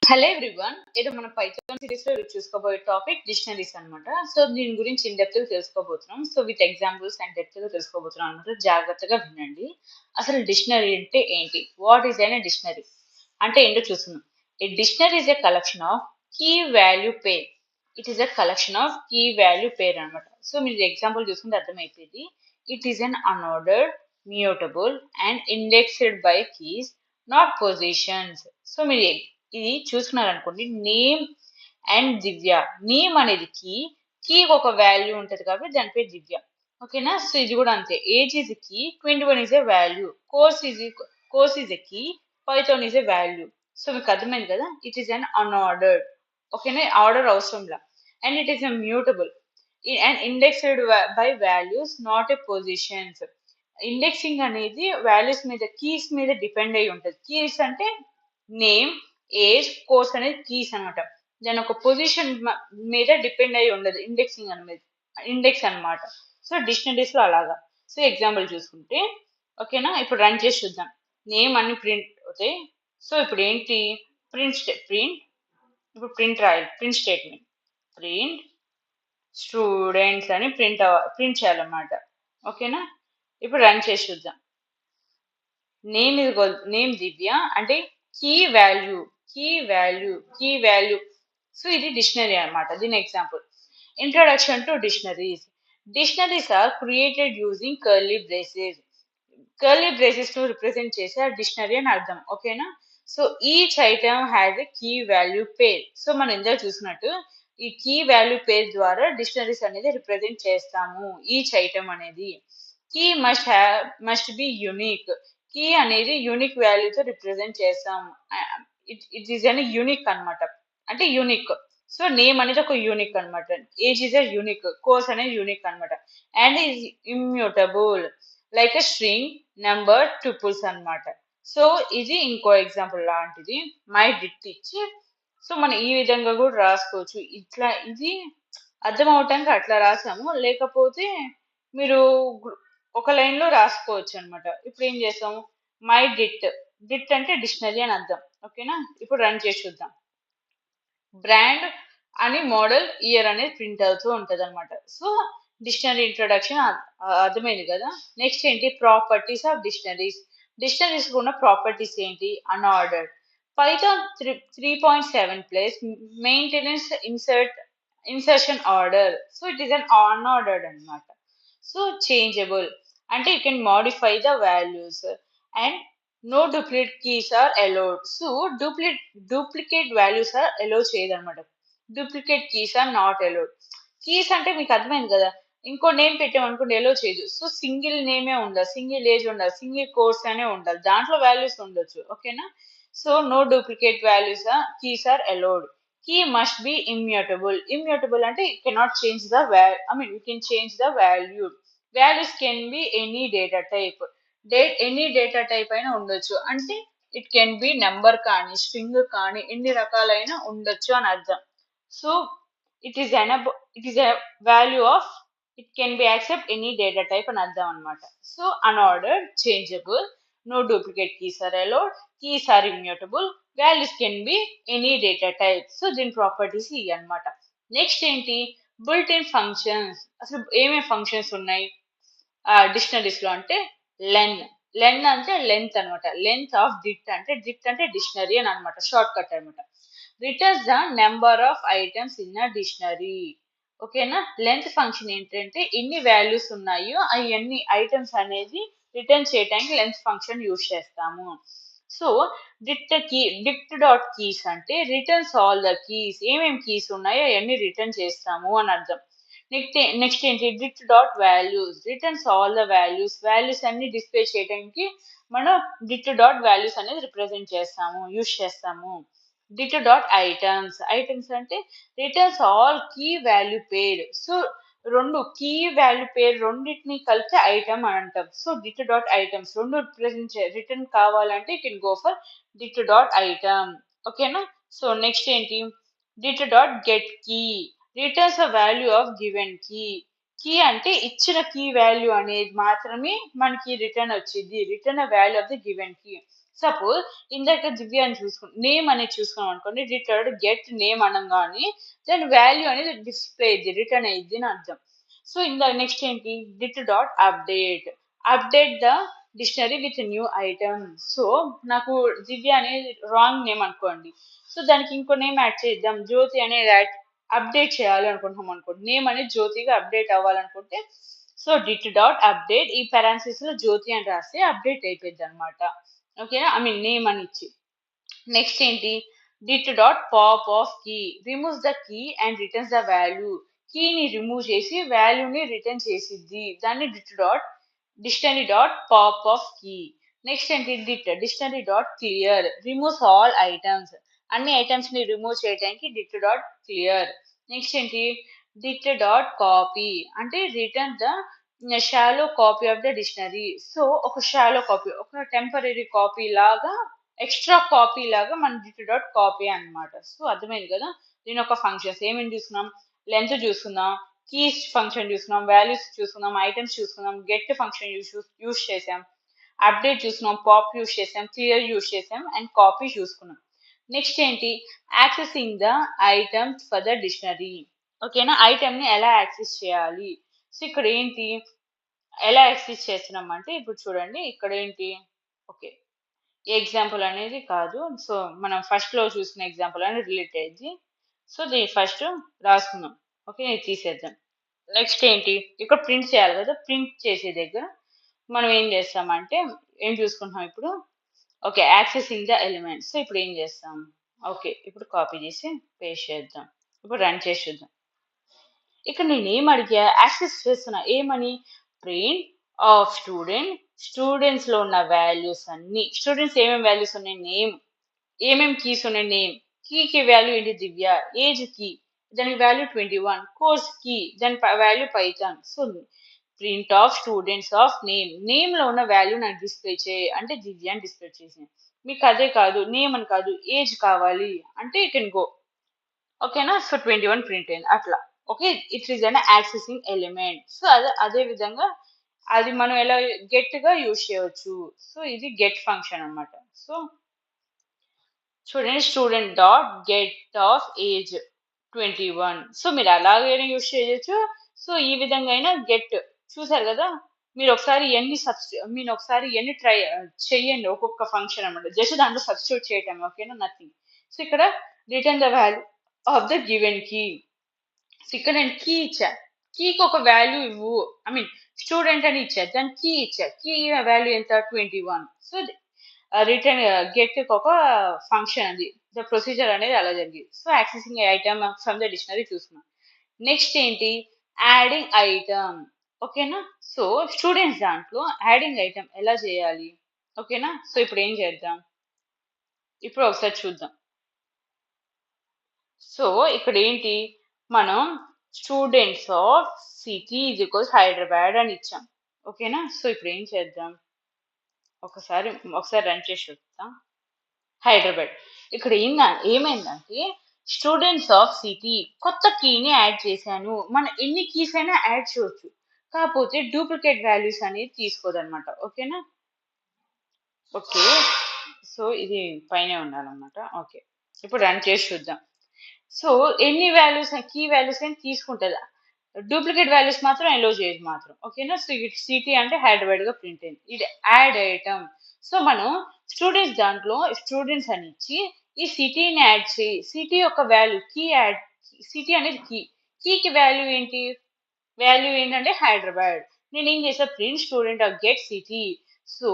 Hello everyone, ఇది మన Python series లో చూసుకోబోయే టాపిక్ డిక్షనరీస్ అన్నమాట. సో దీని గురించి ఇన్ డెప్త్ గా తెలుసుకోబోతున్నాం. So with examples and depth గా తెలుసుకోబోతున్నాం అనమాట. జాగ్రత్తగా వినండి. అసలు డిక్షనరీ అంటే ఏంటి? వాట్ ఈస్ ఎన్ డిక్షనరీ అంటే ఏంటో చూస్తున్నాం. A dictionary is a collection of key value pair. It is a collection of key value pair అనమాట. సో మీరు ఎగ్జాంపుల్ చూసుకుంటే అర్థమైపోయింది. It is an unordered, mutable and indexed by keys, not positions. So మీరు ఇది చూసుకున్నారు అనుకోండి. Name and Divya. Name అనేది కీకి ఒక వాల్యూ ఉంటుంది కాబట్టి దాని పేరు దివ్య. ఓకేనా? సో ఇది కూడా అంతే. Age is key, 21 is a value, course is a key, Python is a value. So మీకు అర్థమైంది కదా. It is an unordered. ఓకేనా? ఆర్డర్ అవసరంలా. And it is a mutable and indexed by values, not a positions. Indexing అనేది values మీద, keys మీద depend అయి ఉంటుంది. కీస్ అంటే నేమ్, ఏజ్, కోర్స్ అనేది కీస్ అనమాట. దాని ఒక పొజిషన్ మీద డిపెండ్ అయి ఉండదు. ఇండెక్సింగ్ అనేది ఇండెక్స్ అనమాట. సో డిక్షనరీస్ లో అలాగా. సో ఎగ్జాంపుల్ చూసుకుంటే ఓకేనా, ఇప్పుడు రన్ చేసి చూద్దాం. నేమ్ అన్ని ప్రింట్ అవుతాయి. సో ఇప్పుడు ఏంటి? ప్రింట్ ఇప్పుడు ప్రింట్ రాయాలి. ప్రింట్ స్టేట్మెంట్ ప్రింట్ స్టూడెంట్స్ అని ప్రింట్ చేయాలన్నమాట. ఓకేనా? ఇప్పుడు రన్ చేసి చూద్దాం. నేమ్ దివ్య అంటే కీ వాల్యూ. సో ఇది డిక్షనరీ అనమాట. దీని example. Introduction to dictionaries are created using curly braces ను రిప్రజెంట్ చేసే డిక్షనరీ అని అర్థం. ఓకేనా? So each item has a key value pair. So మనం ఇందాక చూసినట్టు ఈ కీ వాల్యూ పేర్ ద్వారా డిక్షనరీస్ అనేది రిప్రజెంట్ చేస్తాము. ఈచ్ ఐటమ్ అనేది key must be unique. Key అనేది యూనిక్ వాల్యూతో రిప్రజెంట్ చేస్తాం. ఇట్ ఈస్ అని యూనిక్ అనమాట. అంటే యూనిక్. సో నేమ్ అనేది ఒక యూనిక్ అనమాట. Age is a unique, course అనేది యూనిక్ అనమాట. And is immutable like a string, number, tuples అనమాట. సో ఇది ఇంకో ఎగ్జాంపుల్ లాంటిది. మై డిట్ ఇచ్చి సో మనం ఈ విధంగా కూడా రాసుకోవచ్చు. ఇట్లా ఇది అర్థం అవటానికి అట్లా రాసాము. లేకపోతే మీరు ఒక లైన్ లో రాసుకోవచ్చు అనమాట. ఇప్పుడు ఏం చేస్తాము? మై డిట్ అంటే డిక్షనరీ అని అర్థం. ఓకేనా? ఇప్పుడు రన్ చేసి చూద్దాం. బ్రాండ్ అని మోడల్ ఇయర్ అనేది ప్రింట్ అవుతూ ఉంటది అనమాట. సో డిక్షనరీ ఇంట్రొడక్షన్ అర్థమైంది కదా. నెక్స్ట్ ఏంటి? ప్రాపర్టీస్ ఆఫ్ డిక్షనరీస్ ఉన్న ప్రాపర్టీస్ ఏంటి? Unordered. Python 3.7 plus maintenance insertion order. So it is an unordered అనమాట. సో చేంజబుల్ అంటే you can modify the values and no duplicate keys are allowed. So duplicate values are allow చేయదన్నమాట. Duplicate keys are not allowed. Keys అంటే మీకు అర్థమైంది కదా. ఇంకో name పెట్టామనుకోండి ఎలో చేయదు. సో సింగిల్ నేమే ఉండాలి, సింగిల్ ఏజ్ ఉండాలి, సింగిల్ కోర్స్ అనే ఉండాలి. దాంట్లో వాల్యూస్ ఉండొచ్చు. ఓకేనా? So no duplicate values keys are allowed. Key must be immutable అంటే you cannot change the you can change the value. Values can be any data type. Any data type అయినా ఉండొచ్చు. అంటే it can be number కానీ, string కానీ, ఎన్ని రకాలైన ఉండొచ్చు అని అర్థం. So it is a value of it can be accept any data type అని అర్థం అనమాట. So unordered, changeable, no duplicate keys are allowed, keys are immutable, values can be any data type. So దీని properties ఇవి అనమాట. Next ఏంటి? Built in functions. అసలు ఏమేమి functions ఉన్నాయి డిక్షనరీస్ లో అంటే లెన్ అంటే లెంత్ అనమాట. లెంత్ ఆఫ్ డిట్ అంటే డిక్షనరీ అని అనమాట. షార్ట్ కట్ అనమాట. Returns the number of items in a dictionary. ఓకేనా? లెంత్ ఫంక్షన్ ఏంటంటే ఎన్ని వాల్యూస్ ఉన్నాయో అవన్నీ ఐటమ్స్ అనేది రిటర్న్ చేయడానికి లెంత్ ఫంక్షన్ యూజ్ చేస్తాము. సో డిక్ట్ డాట్ కీస్ అంటే రిటర్న్స్ ఆల్ ద కీస్. ఏమేమి కీస్ ఉన్నాయో అవన్నీ రిటర్న్ చేస్తాము అని అర్థం. నెక్స్ట్ ఏంటి? Dict dot values returns all the values అన్ని డిస్ప్లే చేయడానికి మనం డిక్ట్ డాట్ వాల్యూస్ అనేది రిప్రజెంట్ చేస్తాము, యూజ్ చేస్తాము. డిక్ట్ డాట్ ఐటమ్స్ అంటే returns all key value pair. So రెండు కీ వాల్యూ పేర్ రెండింటిని కలిపితే ఐటమ్ అని అంటాం. సో డిక్ట్ డాట్ ఐటమ్స్ రెండు రిటర్న్ కావాలంటే you can go for dict dot item. ఓకేనా? సో నెక్స్ట్ ఏంటి? Dict dot get key returns a value of given key అంటే ఇచ్చిన కీ వాల్యూ అనేది మాత్రమే మనకి రిటర్న్ వచ్చింది. Return a value of the given key. Suppose ఇందాక దివ్య అని నేమ్ అనేది చూసుకున్నాం అనుకోండి, రిటర్న్ గెట్ నేమ్ అనగానే దాని వాల్యూ అనేది డిస్ప్లే అయ్యింది, రిటర్న్ అయ్యింది అని అర్థం. సో ఇందా నెక్స్ట్ ఏంటి, డిట్ dot update the dictionary with new item. సో నాకు దివ్య అనేది రాంగ్ నేమ్ అనుకోండి, సో దానికి ఇంకో నేమ్ యాడ్ చేద్దాం, జ్యోతి అనేది అప్డేట్ చేయాలి అనుకుంటున్నాం అనుకోండి, నేమ్ అనేది జ్యోతిగా అప్డేట్ అవ్వాలనుకుంటే సో డిట్ డాట్ అప్డేట్ ఈ పారాన్సిస్ లో జ్యోతి అని రాస్తే అప్డేట్ అయిపోయింది అనమాట. ఓకేనా, ఐ మీన్ నేమ్ అని ఇచ్చి. నెక్స్ట్ ఏంటి, డిట్ dot pop of key removes the key and returns the value. కీని రిమూవ్ చేసి వాల్యూని రిటర్న్ చేసిద్ది, దాన్ని డిట్ dot dictionary dot pop of key. Next ఏంటి, dictionary dot clear removes all items. అన్ని ఐటమ్స్ ని రిమూవ్ చేయడానికి డిట్ డాట్ క్లియర్. నెక్స్ట్ ఏంటి, డిట్ డాట్ కాపీ అంటే return the shallow copy of the dictionary. So ఒక షాలో కాపీ, ఒక టెంపరీ కాపీ లాగా, ఎక్స్ట్రా కాపీ లాగా మన డిట్ డాట్ కాపీ అనమాట. సో అర్థమైంది కదా, దీని ఒక ఫంక్షన్స్ ఏమేమి చూసుకున్నాం, లెంత్ చూసుకుందాం, కీస్ ఫంక్షన్ చూసుకున్నాం, వాల్యూస్ చూసుకున్నాం, ఐటమ్స్ చూసుకున్నాం, గెట్ ఫంక్షన్ యూస్ చేసాం, అప్డేట్ చూసుకున్నాం, పాప్ యూస్ చేసాం, క్లియర్ యూస్ చేసాం, అండ్ కాపీ చూసుకున్నాం. నెక్స్ట్ ఏంటి, accessing the items for the dictionary. ఓకేనా, ఐటమ్ ని ఎలా యాక్సెస్ చేయాలి. సో ఇక్కడ ఏంటి, ఎలా యాక్సెస్ చేస్తున్నాం అంటే ఇప్పుడు చూడండి ఇక్కడ ఏంటి, ఓకే ఎగ్జాంపుల్ అనేది కాదు, సో మనం ఫస్ట్ లో చూసిన ఎగ్జాంపుల్ అనేది రిలేట్ అయ్యింది. సో దీన్ని ఫస్ట్ రాసుకుందాం. ఓకే, ఇది తీసేద్దాం. నెక్స్ట్ ఏంటి, ఇక్కడ ప్రింట్ చేయాలి కదా, ప్రింట్ చేసే దగ్గర మనం ఏం చేస్తామంటే ఏం చూసుకుంటున్నాం ఇప్పుడు, okay accessing the elements. So ఇప్పుడు ఏం చేస్తాం, ఓకే ఇప్పుడు కాపీ చేసి పేస్ట్ చేద్దాం. ఇప్పుడు రన్ చేసి చూద్దాం. ఇక్కడ నేను ఏం అడిగా, యాక్సెస్ చేస్తున్నా ఏమని, ప్రింట్ ఆఫ్ స్టూడెంట్స్ లో ఉన్న వాల్యూస్ అన్ని, స్టూడెంట్స్ ఏమేమి వాల్యూస్ ఉన్నాయి, నేమ్, ఏమేమి కీస్ ఉన్నాయి, నేమ్ కీకి వాల్యూ ఏంటి దివ్య, ఏజ్ కీ దాని వాల్యూ 21, కోర్స్ కీ దాని value Python. So print of students of name లో ఉన్న వాల్యూ నాకు డిస్ప్లే చేయి అంటే దివ్య అని డిస్ప్లే చేసింది. మీకు అదే కాదు, నేమ్ అని కాదు, ఏజ్ కావాలి అంటే యూ కెన్ గో. ఓకేనా, సో 21 ప్రింట్ అయింది అట్లా. Okay, it is an accessing element. So అదే విధంగా అది మనం ఎలా గెట్ గా యూజ్ చేయవచ్చు. సో ఇది గెట్ ఫంక్షన్ అన్నమాట. సో చూడండి, student dot get off age 21. So మీరు అలాగైనా యూజ్ చేయొచ్చు. సో ఈ విధంగా అయినా గెట్, చూసారు కదా, మీరు ఒకసారి ఎన్ని ట్రై చెయ్యండి ఒక్కొక్క ఫంక్షన్ అన్నమాట, జస్ట్ దాంట్లో సబ్స్టిట్యూట్ చేయటం. ఓకేనా, నథింగ్. సో ఇక్కడ return the value of the given key. So ఇక్కడ నేను కీ ఇచ్చా, కీకి ఒక వాల్యూ ఇవ్వు, ఐ మీన్ స్టూడెంట్ అని ఇచ్చా, దాని కీ ఇచ్చా, కీ వాల్యూ ఎంత 21. సో రిటర్న్ గెట్ ఒక ఫంక్షన్ అది, ద ప్రొసీజర్ అనేది అలా జరిగింది. So accessing item from the dictionary చూస్తున్నాం. నెక్స్ట్ ఏంటి, యాడింగ్ ఐటమ్. ఓకేనా, సో స్టూడెంట్స్ దాంట్లో యాడింగ్ ఐటమ్ ఎలా చేయాలి. ఓకేనా, సో ఇప్పుడు ఏం చేద్దాం, ఇప్పుడు ఒకసారి చూద్దాం. సో ఇక్కడ ఏంటి, మనం students of city is equals Hyderabad అని ఇచ్చాం. ఓకేనా, సో ఇప్పుడు ఏం చేద్దాం, ఒకసారి రన్ చేసి చూద్దాం. హైదరాబాద్. ఇక్కడ ఏమైందంటే స్టూడెంట్స్ ఆఫ్ సిటీ కొత్త కీని యాడ్ చేశాను. మనం ఎన్ని కీస్ అయినా యాడ్ చేయొచ్చు, కాకపోతే డూప్లికేట్ వాల్యూస్ అనేది తీసుకోదన్నమాట. ఓకేనా, ఓకే సో ఇది పైన ఉండాలన్నమాట. ఓకే ఇప్పుడు రన్ చేసి చూద్దాం. సో ఎన్ని వాల్యూస్ కీ వాల్యూస్ అని తీసుకుంటుందా, డూప్లికేట్ వాల్యూస్ మాత్రం ఎలో చేయదు మాత్రం. ఓకేనా, సో సిటీ అంటే హైదరాబాద్ గా ప్రింట్ అయింది. ఇది యాడ్ ఐటమ్. సో మనం స్టూడెంట్స్ దాంట్లో స్టూడెంట్స్ అని ఇచ్చి ఈ సిటీని యాడ్ చేయి, సిటీ యొక్క వాల్యూ కీ యాడ్, సిటీ అనేది కీకి వాల్యూ ఏంటి, వాల్యూ ఏంటంటే హైదరాబాద్. నేను ఏం చేసా, print student of get city. So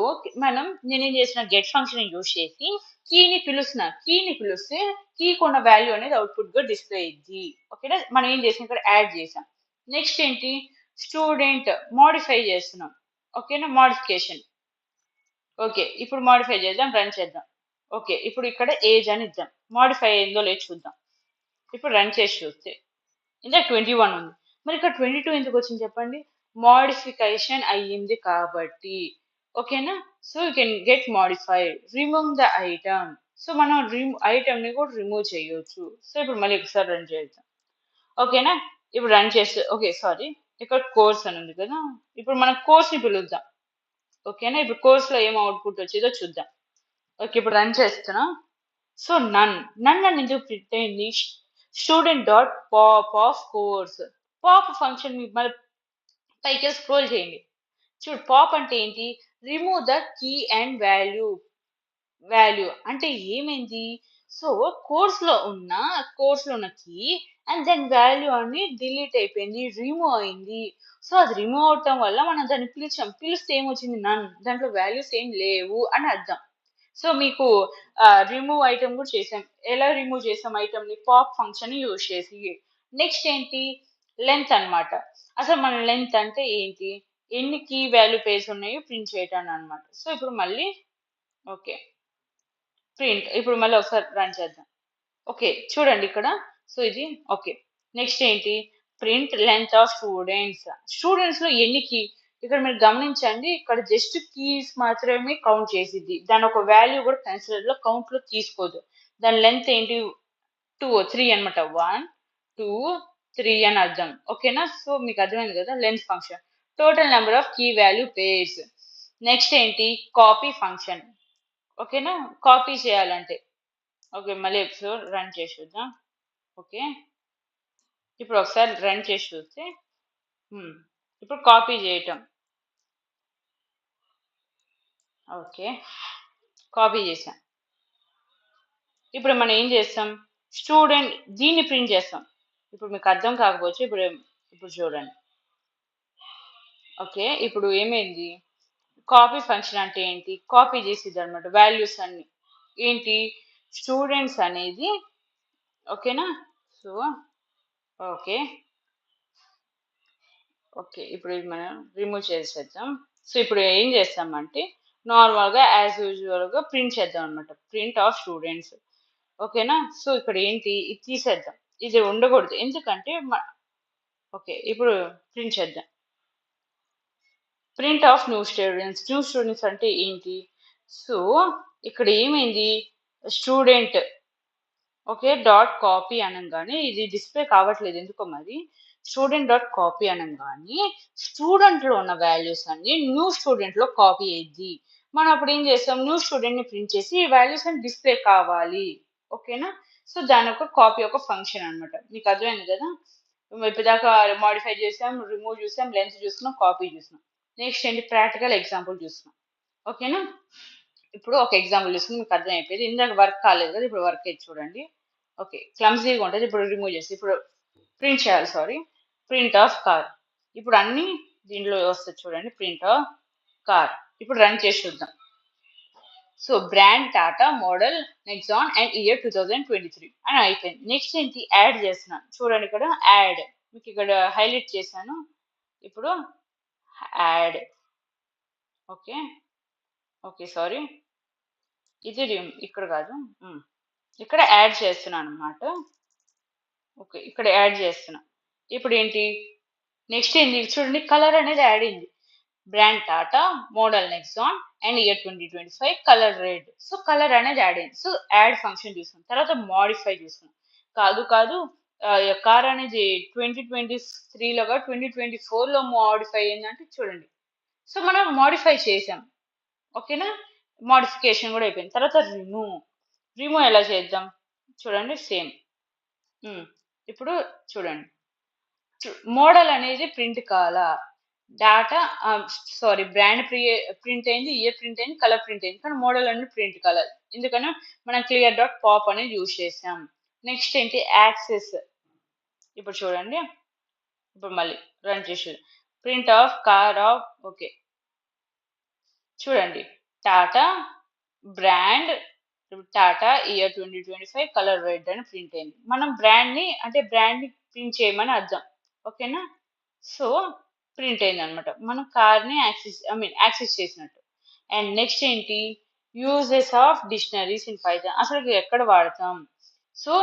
నేనేం చేసిన, గెట్ ఫంక్షన్ యూజ్ చేసి కీని పిలిస్తే కీకి ఉన్న వాల్యూ అనేది అవుట్పుట్ గా డిస్ప్లే అయ్యింది. ఓకేనా, మనం ఏం చేసాం, ఇక్కడ యాడ్ చేసాం. నెక్స్ట్ ఏంటి, స్టూడెంట్ మాడిఫై చేస్తున్నాం. ఓకేనా, మోడిఫికేషన్. ఓకే ఇప్పుడు మాడిఫై చేద్దాం, రన్ చేద్దాం. ఓకే ఇప్పుడు ఇక్కడ ఏజ్ అని ఇద్దాం, మాడిఫై అయిందో లేదు చూద్దాం. ఇప్పుడు రన్ చేసి చూస్తే ఇందులో 21 ఉంది, మరి ఇక్కడ 22 ఎందుకు వచ్చింది చెప్పండి, మోడిఫికేషన్ అయ్యింది కాబట్టి. ఓకేనా, so you can get modified, remove the item. So మనం ఐటమ్ ని కూడా రిమూవ్ చేయొచ్చు. సో ఇప్పుడు మళ్ళీ ఒకసారి రన్ చేద్దాం. ఓకేనా, ఇప్పుడు రన్ చేస్తే, ఓకే సారీ ఇక్కడ కోర్స్ అని ఉంది కదా, ఇప్పుడు మనం కోర్స్ ని పిలుద్దాం. ఓకేనా, ఇప్పుడు కోర్స్ లో ఏం అవుట్పుట్ వచ్చేదో చూద్దాం. ఓకే, ఇప్పుడు రన్ చేస్తున్నా. సో నన్ అని ఎందుకు ప్రింట్ అయింది? Student dot pop of course. Pop function మళ్ళీ పైకి స్క్రోల్ చేయండి. చూడు, పాప్ అంటే ఏంటి? Remove the key and value అంటే ఏమైంది? సో కోర్స్ లో ఉన్న కీ అండ్ దెన్ వాల్యూ అని డిలీట్ అయిపోయింది, రిమూవ్ అయింది. సో అది రిమూవ్ అవటం వల్ల మనం దాన్ని పిలిస్తే ఏమొచ్చింది? నన్. దాంట్లో వాల్యూస్ ఏం లేవు అని అర్థం. సో మీకు రిమూవ్ ఐటమ్ కూడా చేసాం. ఎలా రిమూవ్ చేసాం ఐటమ్ ని? పాప్ ఫంక్షన్ యూజ్ చేసి. నెక్స్ట్ ఏంటి? లెంత్ అన్నమాట. అసలు మన లెంత్ అంటే ఏంటి? ఎన్ని కీ వాల్యూ పేర్స్ ఉన్నాయో ప్రింట్ చేయటాన్ని అన్నమాట. సో ఇప్పుడు మళ్ళీ ఓకే, ప్రింట్. ఇప్పుడు మళ్ళీ ఒకసారి రన్ చేద్దాం. ఓకే, చూడండి ఇక్కడ. సో ఇది ఓకే. నెక్స్ట్ ఏంటి? ప్రింట్ లెంత్ ఆఫ్ స్టూడెంట్స్ లో ఎన్ని కీ. ఇక్కడ మీరు గమనించండి, ఇక్కడ జస్ట్ కీస్ మాత్రమే కౌంట్ చేసిద్ది, దాని ఒక వాల్యూ కూడా కన్సిడర్ లో కౌంట్ లో తీసుకోదు. దాని లెంత్ ఏంటి? 3 అనమాట. 1 2 3 అని అర్థం. ఓకేనా? సో మీకు అర్థమైంది కదా length function. Total number of key value pairs. Next ఏంటి? Copy function. ఓకేనా? కాపీ చేయాలంటే ఓకే, మళ్ళీ ఎపిసోడ్ రన్ చేసి చూద్దాం. ఓకే, ఇప్పుడు ఒకసారి రన్ చేసి చూస్తే ఇప్పుడు కాపీ చేయటం. ఓకే, కాపీ చేసాం. ఇప్పుడు మనం ఏం చేస్తాం? స్టూడెంట్ దీన్ని ప్రింట్ చేస్తాం. ఇప్పుడు మీకు అర్థం కాకపోవచ్చు. ఇప్పుడు చూడండి. ఓకే, ఇప్పుడు ఏమైంది? కాపీ ఫంక్షన్ అంటే ఏంటి? కాపీ చేసిద్ది అనమాట వాల్యూస్ అన్ని. ఏంటి? స్టూడెంట్స్ అనేది. ఓకేనా? సో ఓకే ఓకే, ఇప్పుడు ఇది మనం రిమూవ్ చేసేద్దాం. సో ఇప్పుడు ఏం చేస్తామంటే నార్మల్గా యాజ్ యూజువల్గా ప్రింట్ చేద్దాం అనమాట. Print of students. ఓకేనా? సో ఇక్కడ ఏంటి? ఇది తీసేద్దాం. ఇది ఉండకూడదు, ఎందుకంటే ఓకే, ఇప్పుడు ప్రింట్ చేద్దాం. ప్రింట్ ఆఫ్ న్యూ స్టూడెంట్స్ అంటే ఏంటి? సో ఇక్కడ ఏమైంది? స్టూడెంట్ ఓకే డాట్ కాపీ అనగానే ఇది డిస్ప్లే కావట్లేదు, ఎందుకో మరి. స్టూడెంట్ డాట్ కాపీ అనగానే స్టూడెంట్ లో ఉన్న వాల్యూస్ అన్ని న్యూ స్టూడెంట్ లో కాపీ అయ్యింది. మనం అప్పుడు ఏం చేస్తాం? న్యూ స్టూడెంట్ ని ప్రింట్ చేసి ఈ వాల్యూస్ అని డిస్ప్లే కావాలి. ఓకేనా? సో దాని ఒక కాపీ ఒక ఫంక్షన్ అనమాట. మీకు అర్థమైంది కదా? ఇప్పటిదాకా మాడిఫై చేసాం, రిమూవ్ చూసాం, లెంత్ చూస్తున్నాం, కాపీ చూస్తున్నాం. నెక్స్ట్ ఏంటి? ప్రాక్టికల్ ఎగ్జాంపుల్ చూస్తున్నాం. ఓకేనా? ఇప్పుడు ఒక ఎగ్జాంపుల్ తీసుకుని మీకు అర్థం అయిపోయింది. ఇందాక వర్క్ కాలేదు కదా, ఇప్పుడు వర్క్ అయితే చూడండి. ఓకే, క్లమ్జీగా ఉంటుంది. ఇప్పుడు రిమూవ్ చేసి ఇప్పుడు ప్రింట్ చేయాలి. Sorry, print of car. ఇప్పుడు అన్ని దీంట్లో వస్తుంది చూడండి. Print of car. ఇప్పుడు రన్ చేసి చూద్దాం. So brand Tata, model Nexon and year 2023 అని అయిపోయింది. నెక్స్ట్ ఏంటి? యాడ్ చేస్తున్నాను చూడండి. ఇక్కడ యాడ్ మీకు ఇక్కడ హైలైట్ చేశాను. ఇప్పుడు యాడ్. ఓకే ఓకే సారీ, ఇది ఇక్కడ కాదు, ఇక్కడ యాడ్ చేస్తున్నాను అనమాట. ఓకే, ఇక్కడ యాడ్ చేస్తున్నా. ఇప్పుడు ఏంటి? నెక్స్ట్ ఏంటి? చూడండి, కలర్ అనేది యాడ్ అయింది. Brand Tata, model Nexon and year 2025, colour red. So colour అనేది యాడ్ అయింది. సో యాడ్ ఫంక్షన్ చూసాం. తర్వాత మాడిఫై చూసాం. కాదు కార్ అనేది 2023లోగా 2024లో మాడిఫై అయిందంటే చూడండి. సో మనం మాడిఫై చేసాం. ఓకేనా? మోడిఫికేషన్ కూడా అయిపోయింది. తర్వాత రిమూవ్ ఎలా చేద్దాం? చూడండి, సేమ్. ఇప్పుడు చూడండి, మోడల్ అనేది ప్రింట్ కావాలా? డాటా సారీ, బ్రాండ్ ప్రింట్ అయింది, ఇయర్ ప్రింట్ అయింది, కలర్ ప్రింట్ అయింది, కానీ మోడల్ అనేది ప్రింట్ కావాలి. ఎందుకన్నా మనం క్లియర్ డాట్ పాప్ అనేది యూజ్ చేసాం. నెక్స్ట్ ఏంటి? యాక్సెస్. ఇప్పుడు చూడండి, ఇప్పుడు మళ్ళీ రన్ చేసి print of car of. Okay, చూడండి, Tata brand, Tata year 2025, colour red అని ప్రింట్ అయింది. మనం బ్రాండ్ ని ప్రింట్ చేయమని అర్థం. ఓకేనా? సో ప్రింట్ అయింది అనమాట. మనం కార్ ని యాక్సెస్ చేసినట్టు. అండ్ నెక్స్ట్ ఏంటి? Uses of dictionaries in Python. అసలు ఎక్కడ వాడతాం? So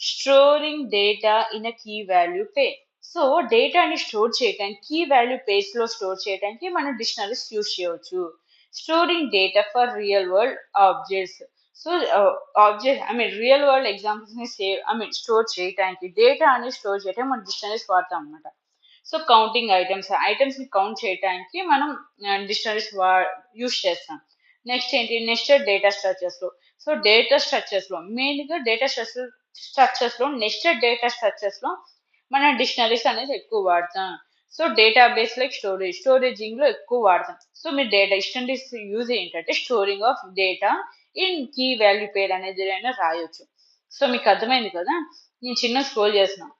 storing data in a key value pair. So డేటాని స్టోర్ చేయడానికి, కీ వాల్యూ పేర్స్ లో స్టోర్ చేయడానికి మనం డిక్షనరీస్ యూజ్ చేయవచ్చు. Storing data for real world objects. So real world examples ని స్టోర్ చేయడానికి, డేటా అనేది స్టోర్ చేయడానికి మనం డిక్షనరీస్ వాడతాం అనమాట. సో కౌంటింగ్ ఐటమ్స్ ని కౌంట్ చేయడానికి మనం డిక్షనరీస్ యూజ్ చేస్తాం. నెక్స్ట్ ఏంటి నెస్టెడ్ డేటా స్ట్రక్చర్స్ లో. సో డేటా స్ట్రక్చర్స్ లో మెయిన్ గా డేటా స్ట్రక్చర్స్ లో నెస్టెడ్ డేటా స్ట్రక్చర్స్ లో మనం డిక్షనరీస్ అనేది ఎక్కువ వాడతాం. సో డేటాబేస్ లైక్ స్టోరేజింగ్ లో ఎక్కువ వాడతాం. సో మీరు డేటా డిక్షనరీస్ యూజ్ ఏంటంటే storing of data in key value pair అనేది అయినా రాయొచ్చు. సో మీకు అర్థమైంది కదా. నేను చిన్న స్క్రోల్ చేస్తున్నాను.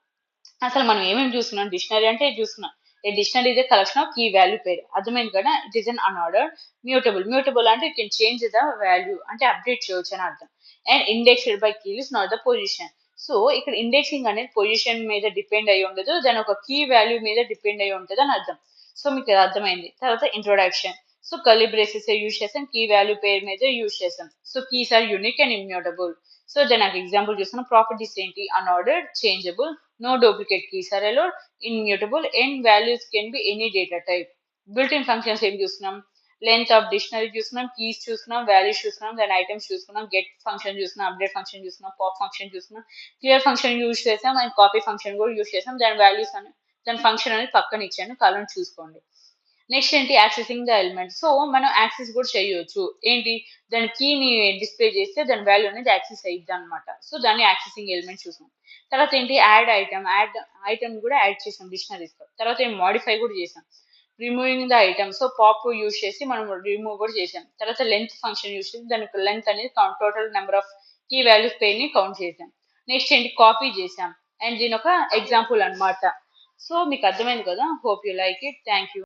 అసలు మనం ఏమేమి చూస్తున్నాం డిక్షనరీ అంటే ఇది చూస్తున్నాం. A dictionary is collection of key value pair. అర్థమైంది కదా. It is an unordered mutable అంటే you can change the value అంటే అప్డేట్ చేయొచ్చు అని అర్థం. And indexed by key is not the position. So ఇక్కడ ఇండెక్సింగ్ అనేది పొజిషన్ మీద డిపెండ్ అయి ఉండదు, దాని ఒక కీ వాల్యూ మీద డిపెండ్ అయి ఉంటుంది అని అర్థం. సో మీకు అర్థమైంది. తర్వాత introduction. So curly braces use చేసాం, కీ వాల్యూ పేర్ మీద యూజ్ చేసాం. So keys are unique and immutable. So దానికి ఎగ్జాంపుల్ చూస్తున్నాం. ప్రాపర్టీస్ ఏంటి unordered, changeable, no duplicate keys are allowed, immutable, and values can be any data type. Built-in functions ఏం చూస్తున్నాం. Length of dictionary చూస్తున్నాం, keys చూస్తున్నాం, values చూస్తున్నాం, దాని items చూస్తున్నాం, గెట్ ఫంక్షన్ చూస్తున్నాం, అప్డేట్ ఫంక్షన్ చూస్తున్నాం, పాప్ ఫంక్షన్ చూస్తున్నాం, క్లియర్ ఫంక్షన్ యూజ్ చేసాం, అండ్ కాపీ ఫంక్షన్ కూడా యూజ్ చేసాం. దాని వాల్యూస్ అని దాని ఫంక్షన్ అనేది పక్కన ఇచ్చాను, కాలం చూసుకోండి. నెక్స్ట్ ఏంటి యాక్సెసింగ్ ద ఎలిమెంట్. సో మనం యాక్సెస్ కూడా చేయొచ్చు. ఏంటి దాని కీని డిస్ప్లే చేస్తే దాని వాల్యూ అనేది యాక్సెస్ అయ్యిద్ది అనమాట. సో దాన్ని యాక్సెసింగ్ ఎలిమెంట్ చూసాం. తర్వాత ఏంటి యాడ్ ఐటమ్ కూడా యాడ్ చేసాం డిక్షనరీస్ లో. తర్వాత ఏం మోడిఫై కూడా చేసాం, removing the item. So pop use చేసి మనం రిమూవ్ కూడా చేసాం. తర్వాత లెంత్ ఫంక్షన్ యూజ్ చేసి దానికి లెంత్ అనేది total number of key values pair ని కౌంట్ చేసాం. నెక్స్ట్ ఏంటి కాపీ చేసాం, అండ్ దీని ఒక ఎగ్జాంపుల్ అన్నమాట. సో మీకు అర్థమైంది కదా. Hope you like it. Thank you.